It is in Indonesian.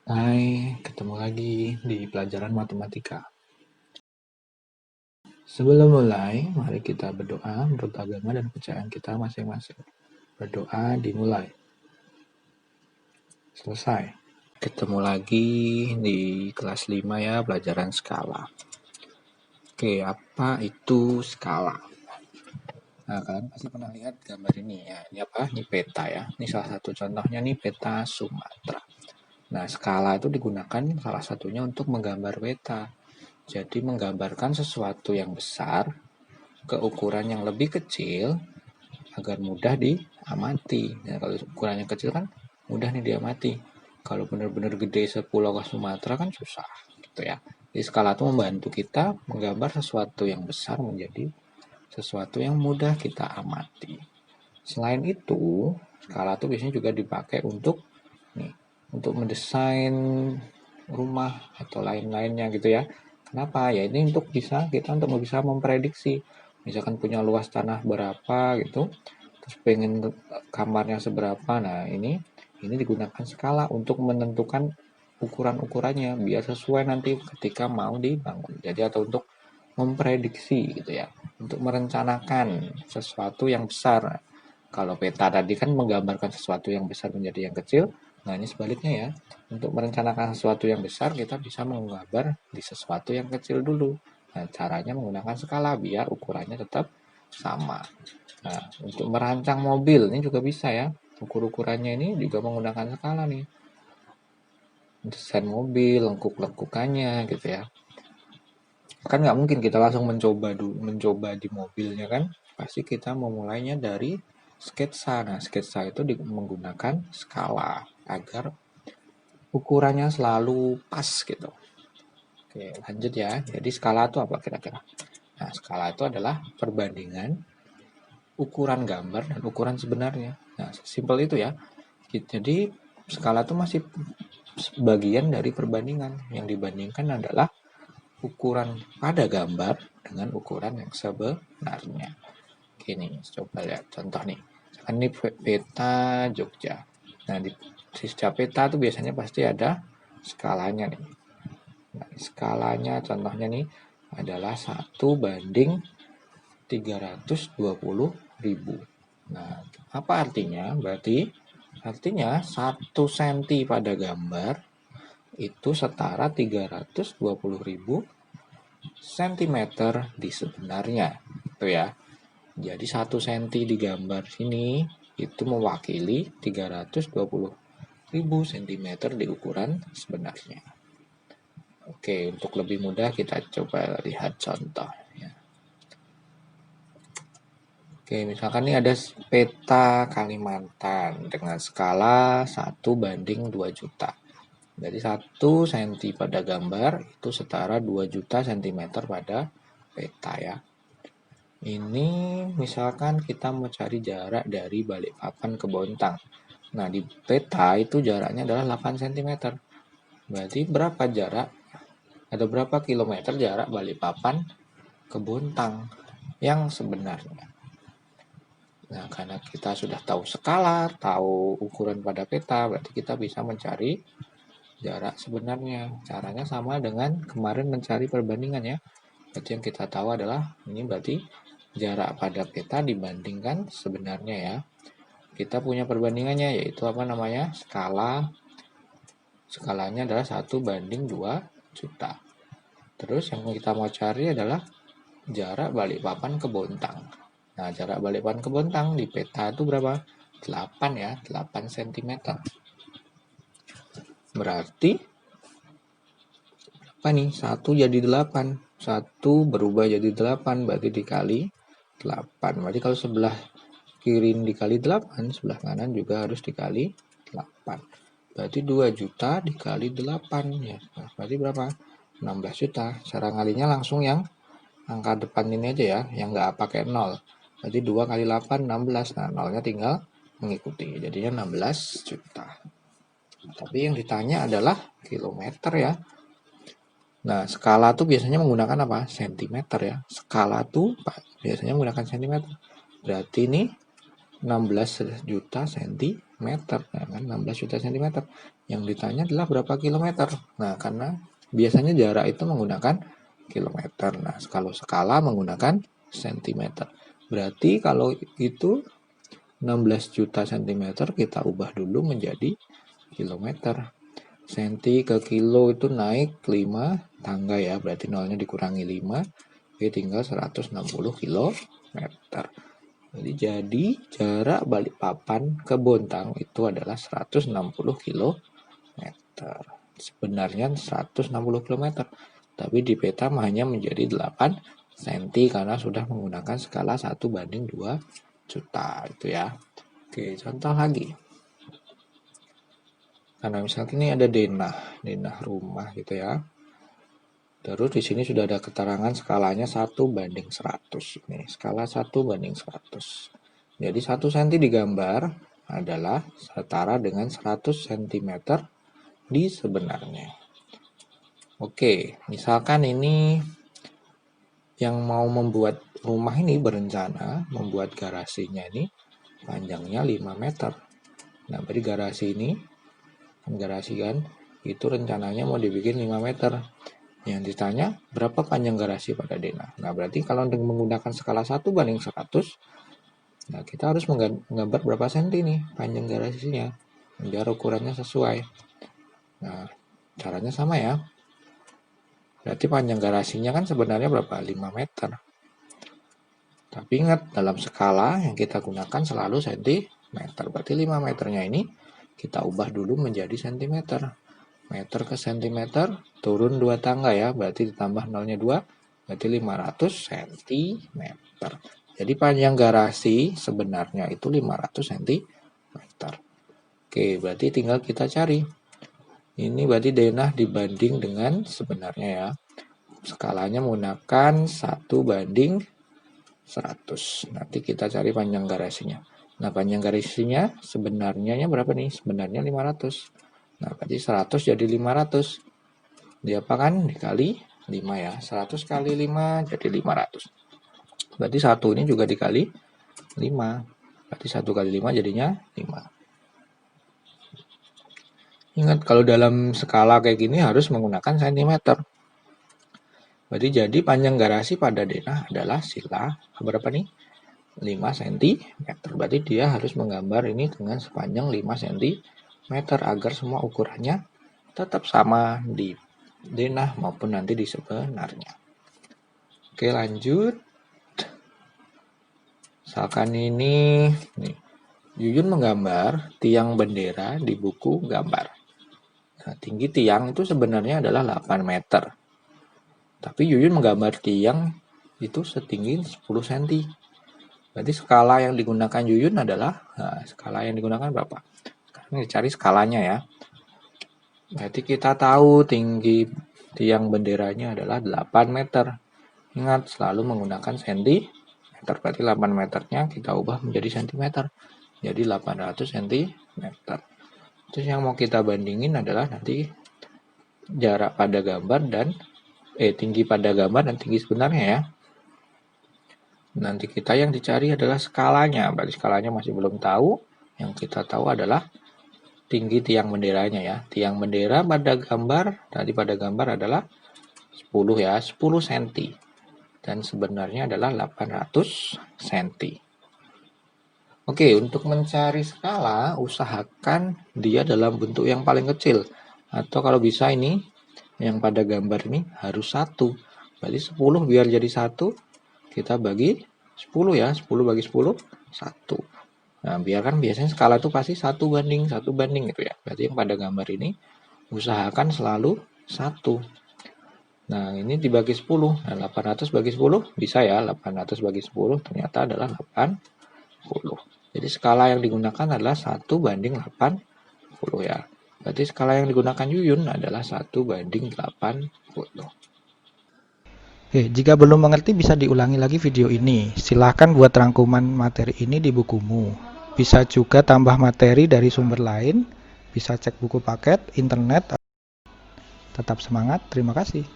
Hai, ketemu lagi di pelajaran matematika. Sebelum mulai, mari kita berdoa menurut agama dan kepercayaan kita masing-masing. Berdoa dimulai. Selesai. Ketemu lagi di kelas 5 ya, pelajaran skala. Oke, apa itu skala? Nah, kalian pasti pernah lihat gambar ini ya. Ini apa? Ini peta ya. Ini salah satu contohnya nih peta Sumatera. Nah, skala itu digunakan salah satunya untuk menggambar peta. Jadi menggambarkan sesuatu yang besar ke ukuran yang lebih kecil agar mudah diamati. Nah, kalau ukurannya kecil kan mudah nih diamati. Kalau benar-benar gede sepulau ke Sumatera kan susah gitu ya. Jadi skala itu membantu kita menggambar sesuatu yang besar menjadi sesuatu yang mudah kita amati. Selain itu, skala itu biasanya juga dipakai untuk mendesain rumah atau lain-lainnya gitu ya. Kenapa? Ya ini untuk kita bisa memprediksi. Misalkan punya luas tanah berapa gitu, terus pengen kamarnya seberapa. Nah, ini digunakan skala untuk menentukan ukuran-ukurannya biar sesuai nanti ketika mau dibangun. Jadi atau untuk memprediksi gitu ya, untuk merencanakan sesuatu yang besar. Kalau peta tadi kan menggambarkan sesuatu yang besar menjadi yang kecil. Nah, ini sebaliknya ya. Untuk merencanakan sesuatu yang besar, kita bisa menggambar di sesuatu yang kecil dulu. Nah, caranya menggunakan skala biar ukurannya tetap sama. Nah, untuk merancang mobil ini juga bisa ya. Ukur-ukurannya ini juga menggunakan skala nih. Desain mobil, lengkuk-lengkukannya gitu ya. Kan nggak mungkin kita langsung mencoba di mobilnya kan. Pasti kita memulainya dari sketsa. Nah, sketsa itu menggunakan skala agar ukurannya selalu pas gitu. Oke, lanjut ya. Jadi skala itu apa kira-kira? Nah, skala itu adalah perbandingan ukuran gambar dan ukuran sebenarnya. Nah, simpel itu ya. Jadi skala itu masih bagian dari perbandingan. Yang dibandingkan adalah ukuran pada gambar dengan ukuran yang sebenarnya. Gini, coba lihat contoh nih. Ini peta Jogja. Nah, di setiap peta tuh biasanya pasti ada skalanya nih. Nah, skalanya contohnya nih adalah 1:320.000. Nah, apa artinya? Artinya 1 cm pada gambar itu setara 320.000 cm di sebenarnya. Itu ya. Jadi 1 cm di gambar sini itu mewakili 320.000 cm di ukuran sebenarnya. Oke, untuk lebih mudah kita coba lihat contoh. Oke, misalkan ini ada peta Kalimantan dengan skala 1:2 juta. Jadi 1 cm pada gambar itu setara 2 juta cm pada peta ya. Ini misalkan kita mau cari jarak dari Balikpapan ke Bontang. Nah, di peta itu jaraknya adalah 8 cm. Berarti berapa jarak atau berapa kilometer jarak Balikpapan ke Bontang yang sebenarnya. Nah, karena kita sudah tahu skala, tahu ukuran pada peta, berarti kita bisa mencari jarak sebenarnya. Caranya sama dengan kemarin mencari perbandingan ya. Berarti yang kita tahu adalah ini berarti jarak pada peta dibandingkan sebenarnya ya. Kita punya perbandingannya yaitu apa namanya? Skalanya adalah 1:2 juta. Terus yang kita mau cari adalah jarak Balikpapan ke Bontang. Nah, jarak Balikpapan ke Bontang di peta itu berapa? 8 ya, 8 cm. Berarti apa nih? 1 jadi 8. 1 berubah jadi 8, berarti dikali 8. Berarti kalau sebelah kiri dikali 8, sebelah kanan juga harus dikali 8. Berarti 2 juta dikali 8 ya. Nah, berarti berapa? 16 juta. Cara ngalinya langsung yang angka depan ini aja ya, yang nggak pakai 0. Berarti 2 kali 8, 16. Nah, nolnya tinggal mengikuti. Jadinya 16 juta. Tapi yang ditanya adalah kilometer ya. Nah, skala tuh biasanya menggunakan apa? Sentimeter ya. Skala tuh biasanya menggunakan sentimeter. Berarti ini 16 juta cm meter. Nah, kan 16 juta cm. Yang ditanya adalah berapa kilometer. Nah, karena biasanya jarak itu menggunakan kilometer. Nah, kalau skala menggunakan sentimeter. Berarti kalau itu 16 juta cm kita ubah dulu menjadi kilometer. Senti ke kilo itu naik 5 tangga ya, berarti nolnya dikurangi 5, oke tinggal 160 kilometer. Jadi jarak Balikpapan ke Bontang itu adalah 160 kilometer. Sebenarnya 160 kilometer, tapi di peta hanya menjadi 8 cm karena sudah menggunakan skala 1:2 juta itu ya. Oke, contoh lagi. Karena misalnya ini ada denah rumah gitu ya. Terus di sini sudah ada keterangan skalanya 1:100. Ini skala 1:100. Jadi 1 cm digambar adalah setara dengan 100 cm di sebenarnya. Oke, misalkan ini yang mau membuat rumah ini berencana membuat garasinya ini panjangnya 5 meter. Nah, berarti garasi kan itu rencananya mau dibikin 5 meter. Yang ditanya berapa panjang garasi pada denah. Nah, berarti kalau dengan menggunakan skala 1:100, nah kita harus menggambar berapa senti nih panjang garasinya biar ukurannya sesuai. Nah, caranya sama ya. Berarti panjang garasinya kan sebenarnya berapa? 5 meter. Tapi ingat, dalam skala yang kita gunakan selalu sentimeter. Berarti 5 meternya ini kita ubah dulu menjadi sentimeter. Meter ke sentimeter, turun 2 tangga ya, berarti ditambah nolnya 2, berarti 500 cm. Jadi panjang garasi sebenarnya itu 500 cm. Oke, berarti tinggal kita cari. Ini berarti denah dibanding dengan sebenarnya ya. Skalanya menggunakan 1:100. Nanti kita cari panjang garasinya. Nah, panjang garasinya sebenarnya berapa nih? Sebenarnya 500. Nah, berarti 100 jadi 500. Diapakan? Dikali 5 ya. 100 kali 5 jadi 500. Berarti 1 ini juga dikali 5. Berarti 1 kali 5 jadinya 5. Ingat, kalau dalam skala kayak gini harus menggunakan sentimeter. Berarti jadi panjang garasi pada denah adalah sila berapa nih? 5 cm. Berarti dia harus menggambar ini dengan sepanjang 5 cm agar semua ukurannya tetap sama di denah maupun nanti di sebenarnya. Oke, lanjut. Misalkan ini nih, Yuyun menggambar tiang bendera di buku gambar. Nah, tinggi tiang itu sebenarnya adalah 8 meter. Tapi Yuyun menggambar tiang itu setinggi 10 cm. Berarti skala yang digunakan Yuyun adalah, skala yang digunakan berapa? Sekarang dicari skalanya ya. Berarti kita tahu tinggi tiang benderanya adalah 8 meter. Ingat, selalu menggunakan sentimeter. Berarti 8 meternya kita ubah menjadi sentimeter. Jadi 800 cm. Terus yang mau kita bandingin adalah nanti jarak pada gambar dan tinggi pada gambar dan tinggi sebenarnya ya. Nanti kita yang dicari adalah skalanya. Berarti skalanya masih belum tahu. Yang kita tahu adalah tinggi tiang benderanya ya. Tiang bendera pada gambar, tadi pada gambar adalah 10 ya, 10 cm. Dan sebenarnya adalah 800 cm. Oke, untuk mencari skala, usahakan dia dalam bentuk yang paling kecil. Atau kalau bisa ini, yang pada gambar ini harus 1. Berarti 10 biar jadi 1, kita bagi 10 ya, 10 bagi 10, 1. Nah, biarkan biasanya skala itu pasti 1:1 gitu ya. Berarti yang pada gambar ini usahakan selalu 1. Nah, ini dibagi 10. Nah, 800 bagi 10 bisa ya. 800 bagi 10 ternyata adalah 80. Jadi skala yang digunakan adalah 1:80 ya. Berarti skala yang digunakan Yuyun adalah 1:80. Oke, jika belum mengerti bisa diulangi lagi video ini. Silahkan buat rangkuman materi ini di bukumu. Bisa juga tambah materi dari sumber lain. Bisa cek buku paket, internet. Tetap semangat, terima kasih.